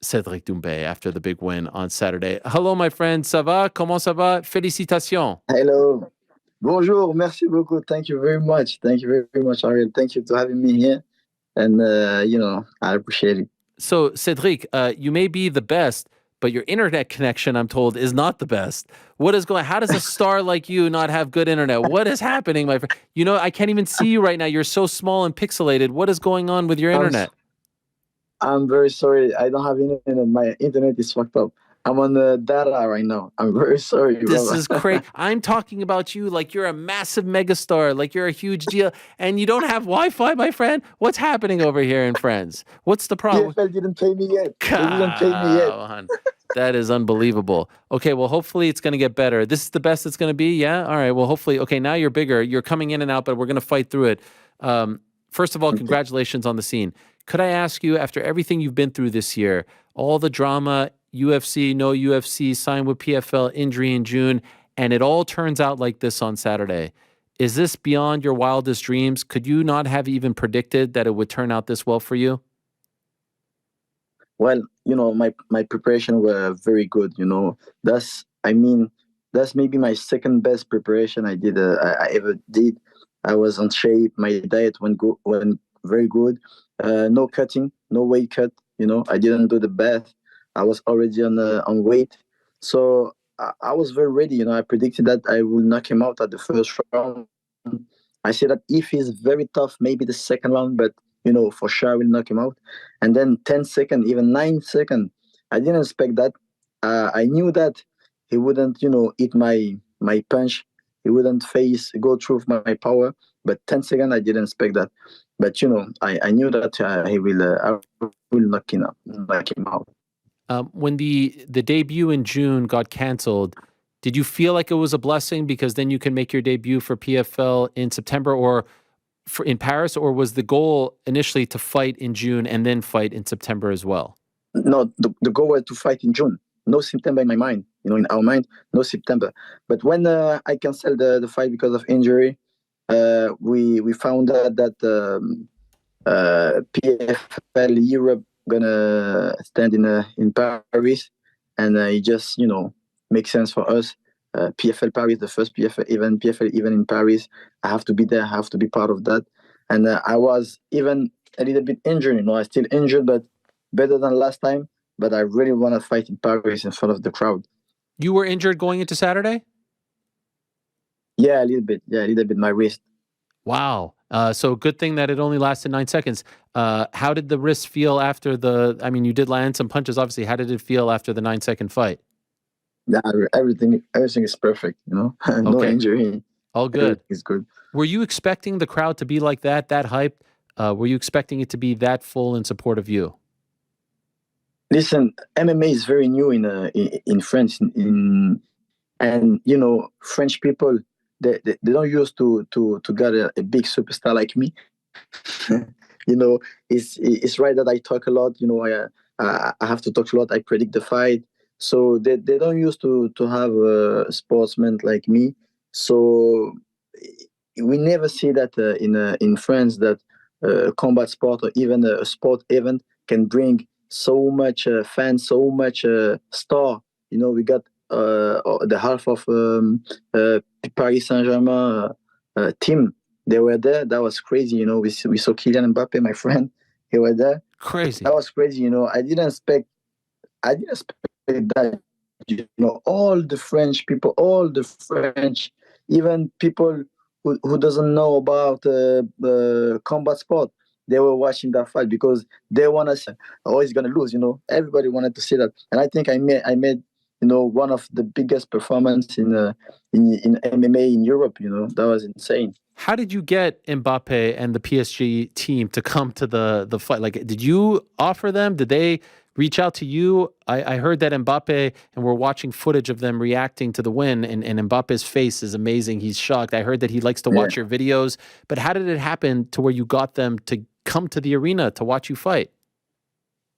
Cédric Doumbé after the big win on Saturday. Hello, my friend. Ça va? Comment ça va? Félicitations. Hello. Bonjour. Merci beaucoup. Thank you very much. Thank you very much, Ariel. Thank you for having me here. And, I appreciate it. So, Cédric, you may be the best, but your internet connection, I'm told, is not the best. What is going? How does a star like you not have good internet? What is happening, my friend? You know, I can't even see you right now. You're so small and pixelated. What is going on with your internet? I'm very sorry. I don't have internet. My internet is fucked up. I'm on the data right now. I'm very sorry. This is crazy. I'm talking about you like you're a massive megastar, like you're a huge deal, and you don't have Wi-Fi, my friend. What's happening over here in France? What's the problem? PFL didn't pay me yet. They didn't pay me yet. That is unbelievable. Okay, well, hopefully it's going to get better. This is the best it's going to be, yeah? All right, well, hopefully. Okay, now you're bigger. You're coming in and out, but we're going to fight through it. First of all, congratulations on the scene. Could I ask you, after everything you've been through this year, all the drama, UFC, no UFC, signed with PFL, injury in June, and it all turns out like this on Saturday, is this beyond your wildest dreams? Could you not have even predicted that it would turn out this well for you? Well, my preparation were very good. That's maybe my second best preparation I ever did. I was on shape. My diet went very good. No cutting, no weight cut. I didn't do the bath. I was already on weight, so I was very ready. I predicted that I will knock him out at the first round. I said that if he's very tough, maybe the second round, but for sure I will knock him out. And then 10 seconds, even 9 seconds, I didn't expect that. I knew that he wouldn't, eat my punch. He wouldn't go through my power. But 10 seconds, I didn't expect that. But I knew that I will knock him out. When the debut in June got canceled, did you feel like it was a blessing because then you can make your debut for PFL in September or in Paris, or was the goal initially to fight in June and then fight in September as well? No, the goal was to fight in June. No September in my mind. In our mind, no September. But when I canceled the fight because of injury, we found out that PFL Europe gonna stand in Paris, and it just makes sense for us. PFL Paris, the first PFL event in Paris. I have to be there. I have to be part of that. And I was even a little bit injured. I still injured, but better than last time. But I really want to fight in Paris in front of the crowd. You were injured going into Saturday? Yeah, a little bit. My wrist. Wow. So good thing that it only lasted 9 seconds. How did the wrist feel after you did land some punches, obviously. How did it feel after the 9-second fight? Yeah, everything is perfect, No injury. All good. It's good. Were you expecting the crowd to be like that hyped? Were you expecting it to be that full in support of you? Listen, MMA is very new in France, and French people they don't used to get a big superstar like me. It's right that I talk a lot. I have to talk a lot. I predict the fight, so they don't used to have a sportsman like me. So we never see that in France that a combat sport or even a sport event can bring so much fans, so much star. We got the half of Paris Saint-Germain team. They were there. That was crazy. We saw Kylian Mbappe, my friend. He was there. Crazy. That was crazy. I didn't expect that. All the French people, even people who doesn't know about combat sport, they were watching that fight because they want to see, he's going to lose, Everybody wanted to see that. And I think I made one of the biggest performance in MMA in Europe, That was insane. How did you get Mbappe and the PSG team to come to the fight? Like, did you offer them? Did they reach out to you? I heard that Mbappe, and we're watching footage of them reacting to the win, and Mbappe's face is amazing. He's shocked. I heard that he likes to watch your videos. But how did it happen to where you got them to come to the arena to watch you fight?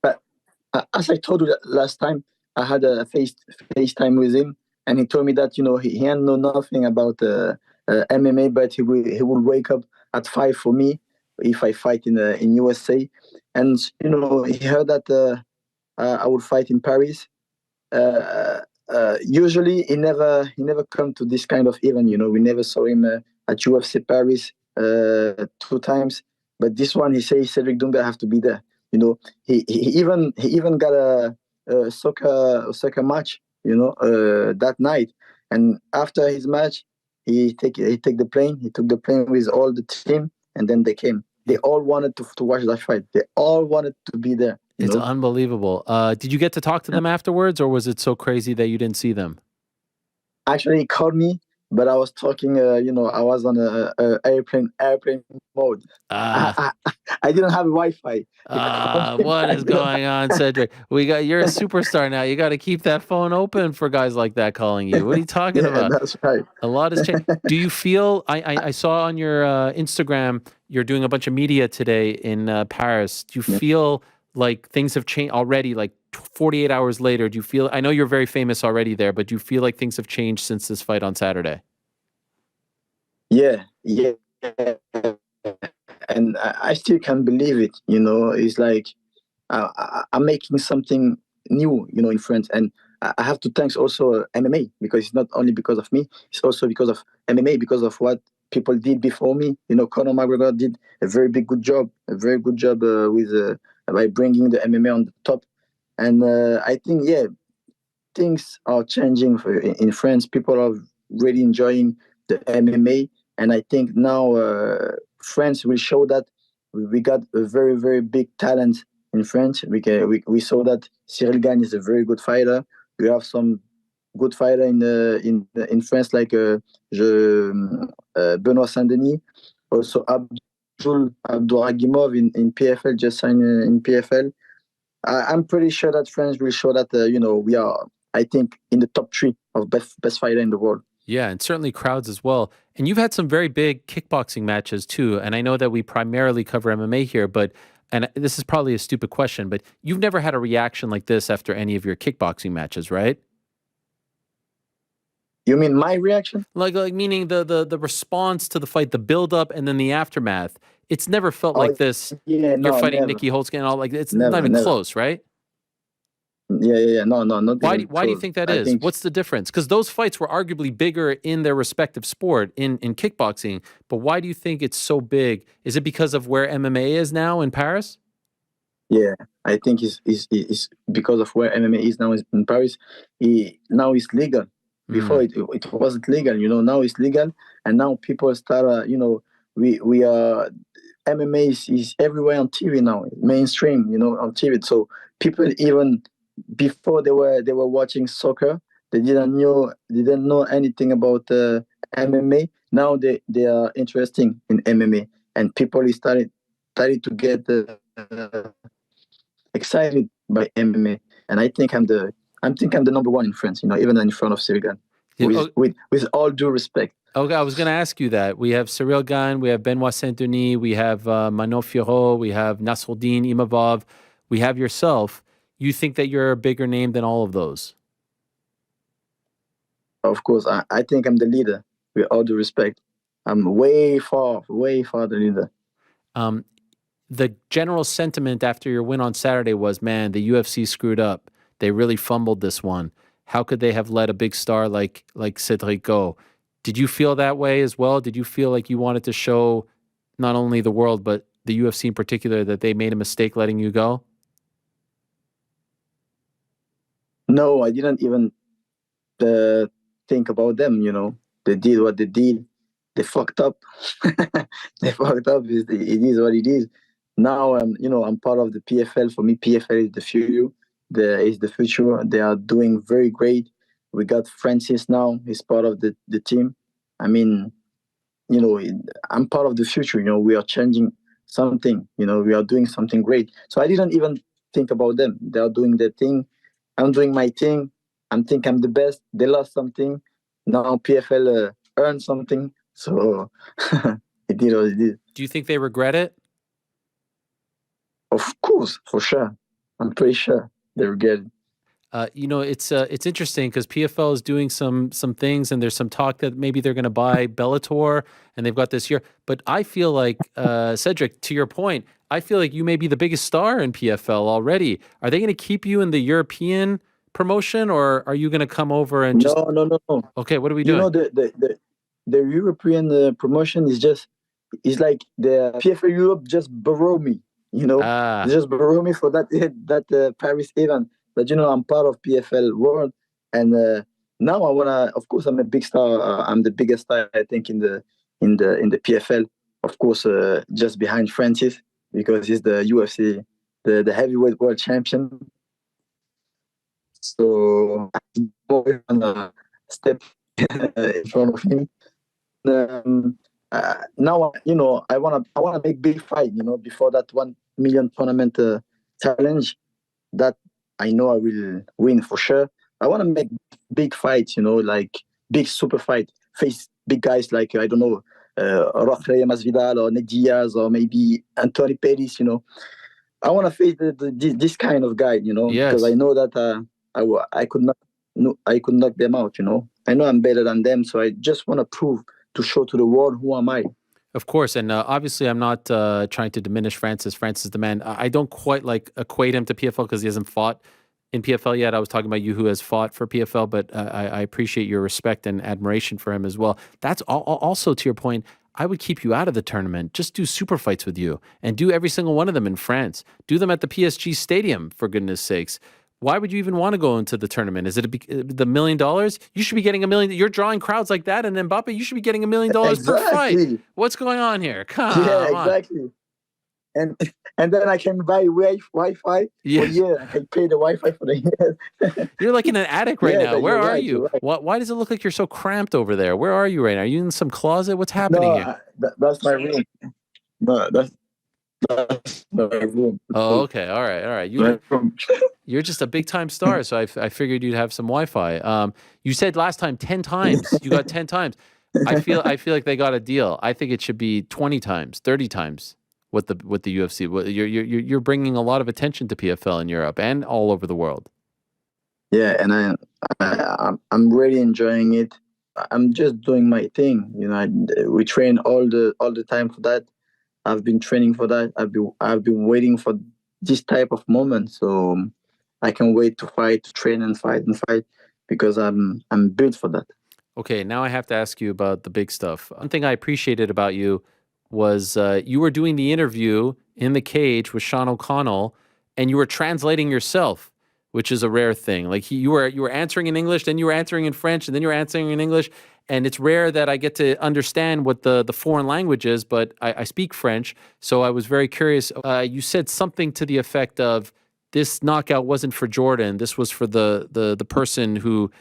But as I told you last time, I had a FaceTime with him, and he told me that he hadn't know nothing about MMA, but he will wake up at 5 for me if I fight in USA. And he heard that I would fight in Paris. Usually he never come to this kind of event. We never saw him at UFC Paris 2 times, but this one he says Cédric Doumbé I have to be there. He even got a soccer match. That night, and after his match, he took the plane. He took the plane with all the team, and then they came. They all wanted to watch that fight. They all wanted to be there. It's unbelievable. Did you get to talk to them afterwards, or was it so crazy that you didn't see them? Actually, he called me, but I was talking. I was on a airplane mode. I didn't have Wi-Fi. What is going on, Cedric? You're a superstar now. You got to keep that phone open for guys like that calling you. What are you talking about? That's right. A lot has changed. Do you feel? I saw on your Instagram you're doing a bunch of media today in Paris. Do you feel like things have changed already? Like 48 hours later, do you feel? I know you're very famous already there, but do you feel like things have changed since this fight on Saturday? Yeah. And I still can't believe it. It's like I'm making something new, in France. And I have to thank also MMA, because it's not only because of me, it's also because of MMA, because of what people did before me. Conor McGregor did a very good job with by bringing the MMA on the top. And I think, things are changing in France. People are really enjoying the MMA. And I think now France will show that we got a very, very big talent in France. We saw that Cyril Gagne is a very good fighter. We have some good fighter in France, like Benoit Saint-Denis, also Abdouragimov in PFL, just signed in PFL. I'm pretty sure that France will show that we are, I think, in the top 3 of best fighter in the world. Yeah, and certainly crowds as well. And you've had some very big kickboxing matches too. And I know that we primarily cover MMA here, and this is probably a stupid question, but you've never had a reaction like this after any of your kickboxing matches, right? You mean my reaction? Like meaning the response to the fight, the build up, and then the aftermath. It's never felt like this. Yeah, You're fighting never. Nikki Holtzke and all, like it's Never, not even never. close, right? Yeah. No, not Why even do you close. think that I is? think, What's the difference? Because those fights were arguably bigger in their respective sport in kickboxing. But why do you think it's so big? Is it because of where MMA is now in Paris? yeah, I think it's because of where MMA is now in Paris. Now it's legal. Before it wasn't legal. Now it's legal, and now people start. We are MMA is everywhere on TV now, mainstream. On TV. So people, even before they were watching soccer, they didn't know anything about MMA. Now they are interested in MMA, and people is started to get excited by MMA. And I think I'm the number 1 in France. Even in front of Cyril Gane. With all due respect. Okay, I was going to ask you that. We have Cyril Gane, we have Benoit Saint-Denis, we have Manon Fiorot, we have Nasruddin Imavov, we have yourself. You think that you're a bigger name than all of those? Of course, I think I'm the leader. With all due respect, I'm way far the leader. The general sentiment after your win on Saturday was, man, the UFC screwed up. They really fumbled this one. How could they have let a big star like Cédric go? Did you feel that way as well? Did you feel like you wanted to show not only the world, but the UFC in particular, that they made a mistake letting you go? No, I didn't even think about them. They did what they did. They fucked up. They fucked up. It is what it is. Now, I'm part of the PFL. For me, PFL is the future. The future. They are doing very great. We got Francis now. He's part of the team. I mean, I'm part of the future. We are changing something. We are doing something great. So I didn't even think about them. They are doing their thing. I'm doing my thing. I think I'm the best. They lost something. Now PFL earned something. So it did what it did. Do you think they regret it? Of course, for sure. I'm pretty sure they regret it. It's interesting because PFL is doing some things, and there's some talk that maybe they're going to buy Bellator, and they've got this year. But I feel like, Cedric, to your point, I feel like you may be the biggest star in PFL already. Are they going to keep you in the European promotion, or are you going to come over and just? No. Okay, what are we You doing? know, the European promotion is like the PFL Europe just borrow me. You know, they Ah, just borrow me for that Paris event. But you know, I'm part of PFL world, and now I wanna. Of course, I'm a big star. I'm the biggest star, I think, in the PFL. Of course, just behind Francis, because he's the UFC, the heavyweight world champion. So I'm always gonna step in front of him. Um, Now, you know, I wanna make big fight. You know, before that 1 million tournament challenge, that I know I will win for sure. I wanna make big fights. You know, like big super fight, face big guys like I don't know, Rafael Masvidal or Ned Diaz or maybe Anthony Pettis. You know, I wanna face this kind of guy. You know, because I yes. know that I could not, no, I could knock them out. You know, I know I'm better than them, so I just wanna prove to show to the world who am I. Of course, and obviously, I'm not trying to diminish Francis. Francis is the man. I don't quite like equate him to PFL because he hasn't fought in PFL yet. I was talking about you who has fought for PFL, but I appreciate your respect and admiration for him as well. That's also to your point. I would keep you out of the tournament. Just do super fights with you and do every single one of them in France. Do them at the PSG stadium, for goodness sakes. Why would you even want to go into the tournament? Is it the $1 million? You should be getting $1 million. You're drawing crowds like that, and then Mbappe, you should be getting $1 million per fight. Exactly. What's going on here? Yeah, Come on. exactly. And and then I can buy Wi-Fi for a Yes. year. I can pay the Wi-Fi for the year. You're like in an attic right Yeah, now. that Where you're are right. you? You're right. Why does it look like you're so cramped over there? Where are you right now? Are you in some closet? What's happening No, here? that's my room. No, that's my room. Oh, okay. All right. All right. My room. You're just a big time star, so I figured you'd have some Wi-Fi. You said last time 10 times. You got 10 times. I feel like they got a deal. I think it should be 20 times, 30 times what the UFC. You're bringing a lot of attention to PFL in Europe and all over the world. Yeah, and I'm really enjoying it. I'm just doing my thing. You know, we train all the time for that. I've been training for that. I've been waiting for this type of moment. So I can wait to fight, to train and fight because I'm built for that. Okay, now I have to ask you about the big stuff. One thing I appreciated about you was you were doing the interview in the cage with Sean O'Connell, and you were translating yourself, which is a rare thing. Like you were answering in English, then you were answering in French, and then you were answering in English. And it's rare that I get to understand what the foreign language is, but I speak French, so I was very curious. You said something to the effect of, "This knockout wasn't for Jordan. This was for the person who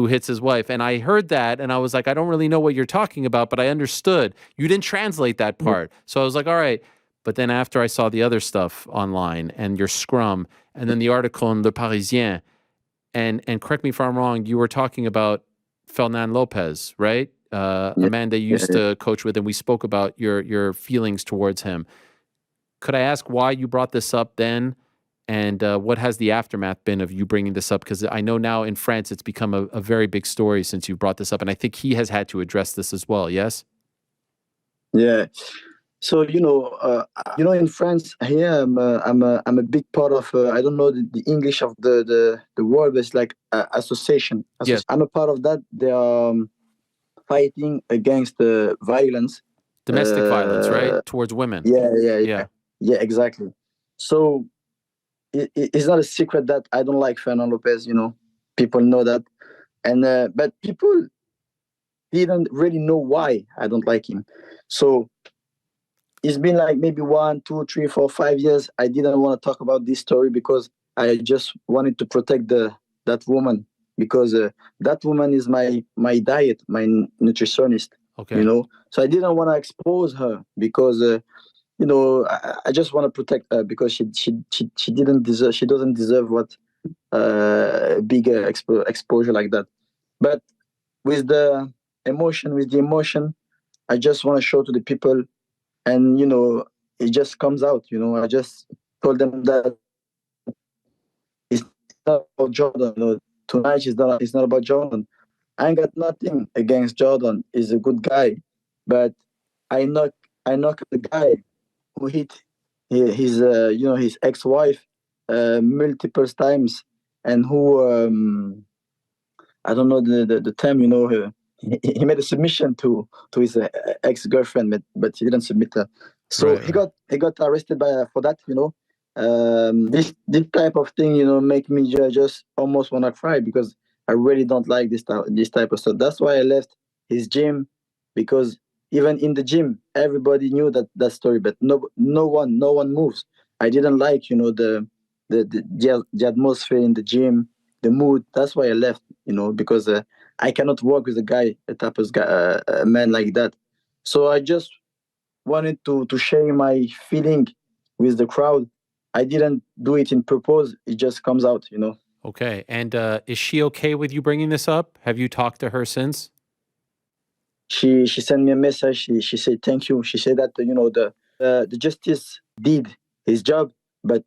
hits his wife." And I heard that and I was like, I don't really know what you're talking about, but I understood. You didn't translate that part. So I was like, all right. But then after I saw the other stuff online and your scrum and then the article in Le Parisien, and correct me if I'm wrong, you were talking about Fernand Lopez, right? A Yeah, man that you yeah, used yeah. to coach with, and we spoke about your feelings towards him. Could I ask why you brought this up then? And what has the aftermath been of you bringing this up? Because I know now in France it's become a very big story since you brought this up, and I think he has had to address this as well. Yes. Yeah. So in France here, I'm a big part of. I don't know the English of the word, but it's like association. Yes. I'm a part of that. They are fighting against violence. Domestic violence, right, Uh, towards women. yeah, Yeah. yeah, exactly. So it's not a secret that I don't like Fernand Lopez. You know, people know that, and but people didn't really know why I don't like him. So it's been like maybe 1, 2, 3, 4, 5 years. I didn't want to talk about this story because I just wanted to protect that woman because that woman is my diet, my nutritionist. You Okay. know, so I didn't want to expose her because I just want to protect her because she didn't deserve, she doesn't deserve what bigger exposure like that. But with the emotion, I just want to show to the people, and it just comes out. I just told them that it's not about Jordan. Tonight is not about Jordan. I ain't got nothing against Jordan. He's a good guy, but I knock the guy who hit his ex-wife multiple times, and who I don't know the term. He made a submission to his ex-girlfriend, but he didn't submit her. So Right, right. he got arrested for that. This type of thing, make me just almost wanna cry, because I really don't like this type of stuff. That's why I left his gym, because even in the gym, everybody knew that story, but no one moves. I didn't like, the atmosphere in the gym, the mood. That's why I left, because I cannot work with a type of guy, a man like that. So I just wanted to share my feeling with the crowd. I didn't do it in purpose. It just comes out. Okay. And is she okay with you bringing this up? Have you talked to her since? She sent me a message. She said thank you. She said that the justice did his job, but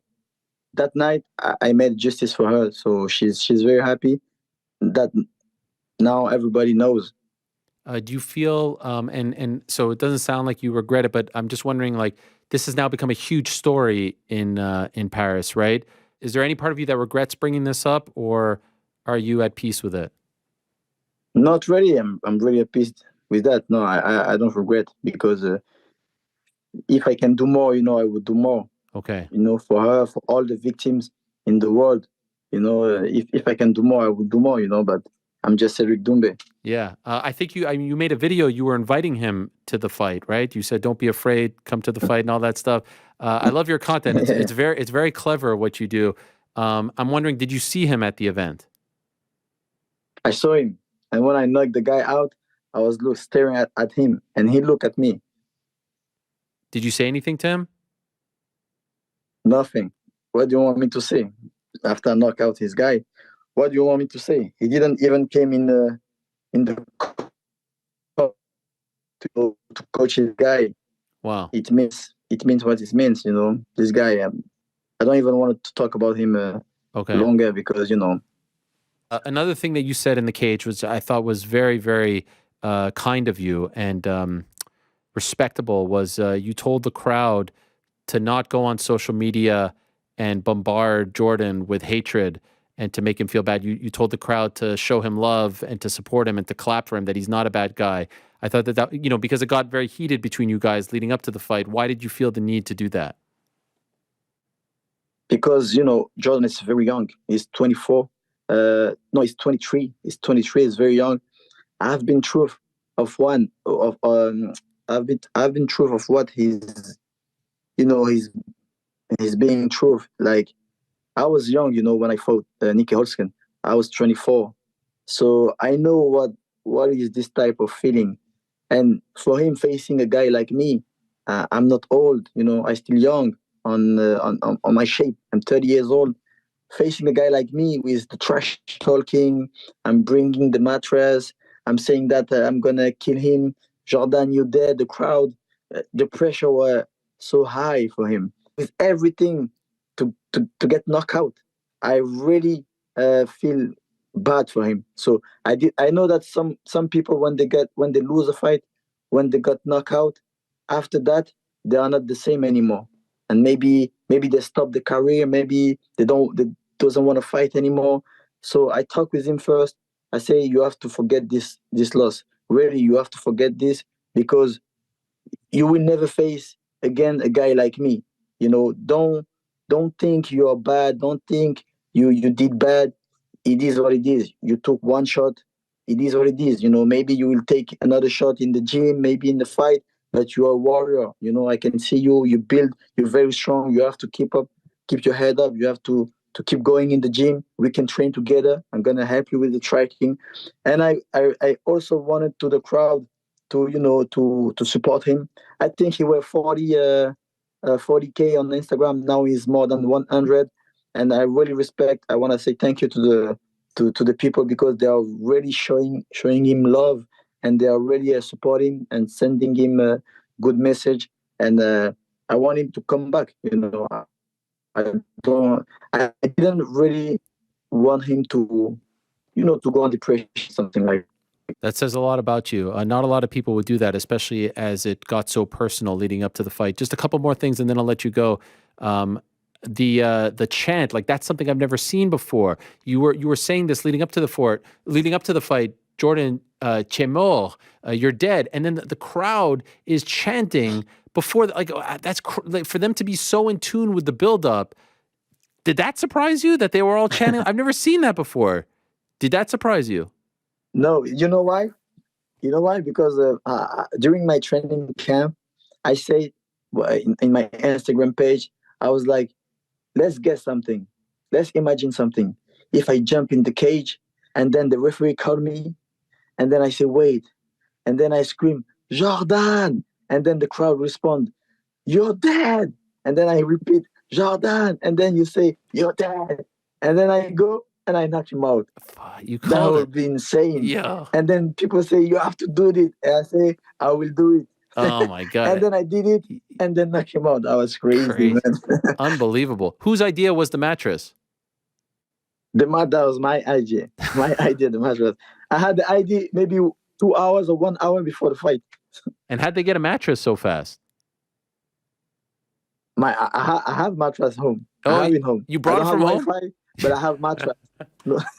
that night I made justice for her. So she's very happy that now everybody knows. Do you feel and so it doesn't sound like you regret it, but I'm just wondering, like, this has now become a huge story in Paris, right? Is there any part of you that regrets bringing this up, or are you at peace with it? Not really. I'm really pleased with that. No, I don't regret, because if I can do more, I would do more. Okay. For her, for all the victims in the world. If I can do more, I would do more. But I'm just Cédric Doumbé. Yeah. I think you made a video. You were inviting him to the fight, right? You said, "Don't be afraid, come to the fight," and all that stuff. I love your content. It's very clever what you do. I'm wondering, did you see him at the event? I saw him, and when I knocked the guy out, I was staring at him, and he looked at me. Did you say anything to him? Nothing. What do you want me to say? After I knock out his guy, what do you want me to say? He didn't even came in the cup to coach his guy. Wow. It means what it means. This guy. I don't even want to talk about him Okay. longer, because Another thing that you said in the cage, which I thought was very, very kind of you and respectable, was you told the crowd to not go on social media and bombard Jordan with hatred and to make him feel bad. You told the crowd to show him love and to support him and to clap for him, that he's not a bad guy. I thought that, because it got very heated between you guys leading up to the fight, why did you feel the need to do that? Because Jordan is very young. He's 24. No, he's 23. He's 23. He's very young. I've been truth of one of I've been truth of what he's being truth. Like, I was young, when I fought Nicky Holzken. I was 24, so I know what is this type of feeling. And for him facing a guy like me, I'm not old, I still young on my shape. I'm 30 years old. Facing a guy like me with the trash talking, I'm bringing the mattress. I'm saying that I'm gonna kill him. Jordan, you dead. The crowd, the pressure were so high for him. With everything to get knocked out, I really feel bad for him. So I know that some people, when they lose a fight, when they got knocked out, after that they are not the same anymore, and maybe they stop the career. Maybe they doesn't want to fight anymore. So I talk with him first. I say, you have to forget this loss. Really, you have to forget this, because you will never face again a guy like me. Don't think you are bad. Don't think you did bad. It is what it is. You took one shot. It is what it is. Maybe you will take another shot in the gym, maybe in the fight, but you are a warrior. I can see you. You build. You're very strong. You have to keep up, keep your head up. You have to keep going in the gym. We can train together. I'm gonna help you with the tracking. And I also wanted to the crowd to support him. I think he were 40K on Instagram. Now he's more than 100, and I really respect. I want to say thank you to the people, because they are really showing him love, and they are really supporting and sending him a good message. And I want him to come back. I don't. I didn't really want him to go on depression, something like. That says a lot about you. Not a lot of people would do that, especially as it got so personal leading up to the fight. Just a couple more things, and then I'll let you go. The chant, like that's something I've never seen before. You were saying this leading up to the fight. Jordan, tu es mort, you're dead, and then the crowd is chanting before. Like for them to be so in tune with the buildup. Did that surprise you that they were all chanting? I've never seen that before. Did that surprise you? No, you know why? You know why? Because during my training camp, I say in my Instagram page, I was like, let's get something. Let's imagine something. If I jump in the cage and then the referee called me and then I say, wait. And then I scream, Jordan. And then the crowd respond, you're dead. And then I repeat, Jordan. And then you say, you're dead. And then I go and I knock him out. You That called would it. be insane. Yeah. And then people say, you have to do it. And I say, I will do it. Oh my God. And then I did it and then knock him out. That was crazy, man. Unbelievable. Whose idea was the mattress? That was my idea. My idea, the mattress. I had the idea maybe 2 hours or 1 hour before the fight. And how'd they get a mattress so fast? I have mattress home. Oh, I have it home. You brought I it don't from have home? Wi-Fi, but I have mattress.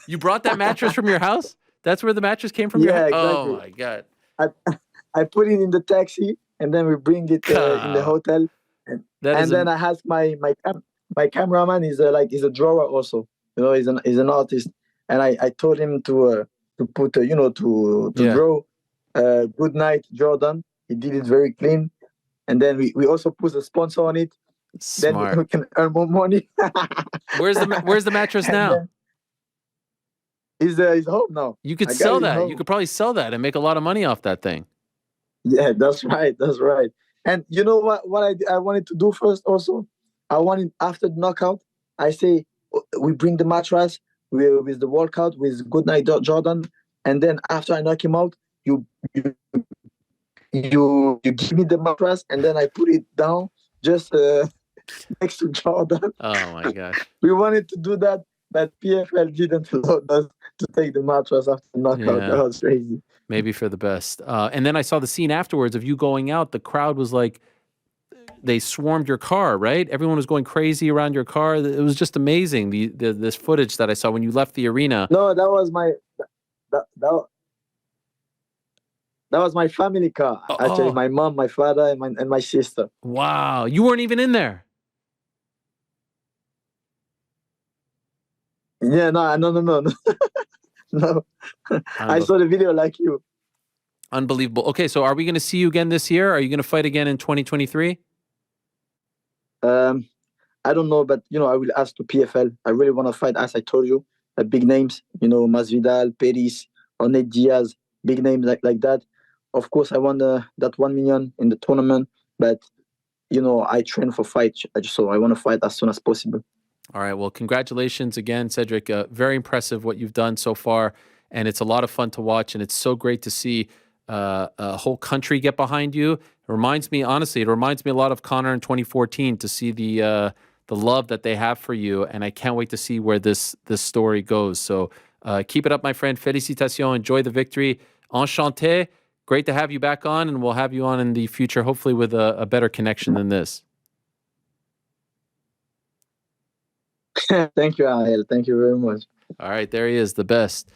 You brought that mattress from your house? That's where the mattress came from? Yeah, your house? exactly. Oh my God. I put it in the taxi and then we bring it in the hotel. And then I ask my cameraman is a drawer also. You know, he's an artist. And I told him to put to draw good night Jordan. He did it very clean. And then we also put a sponsor on it. Smart. Then we can earn more money. Where's the mattress now? He's home now. You could sell that. You could probably sell that and make a lot of money off that thing. Yeah, that's right. That's right. And you know what I wanted to do first also? I wanted after the knockout, I say we bring the mattress with the workout with Goodnight Jordan, and then after I knock him out, you give me the mattress, and then I put it down just next to Jordan. Oh my gosh. We wanted to do that, but PFL didn't allow us to take the mattress after the knockout. Yeah. That was crazy. Maybe for the best. And then I saw the scene afterwards of you going out. The crowd was like, they swarmed your car, right? Everyone was going crazy around your car. It was just amazing. This footage that I saw when you left the arena. No, that was my family car. Actually, my mom, my father, and my sister. Wow, you weren't even in there. Yeah, no. No. I saw the video like you. Unbelievable. Okay, so are we going to see you again this year? Are you going to fight again in 2023? I don't know, but I will ask to PFL. I really want to fight, as I told you, big names. Masvidal, Peris, Onet Diaz, big names like that. Of course, I want that 1 million in the tournament, but I train for fight, so I want to fight as soon as possible. All right. Well, congratulations again, Cédric. Very impressive what you've done so far, and it's a lot of fun to watch, and it's so great to see a whole country get behind you. It reminds me, honestly, a lot of Conor in 2014 to see the love that they have for you, and I can't wait to see where this story goes. So keep it up, my friend. Félicitations. Enjoy the victory. Enchanté. Great to have you back on, and we'll have you on in the future, hopefully with a better connection than this. Thank you, Ariel. Thank you very much. All right, there he is, the best.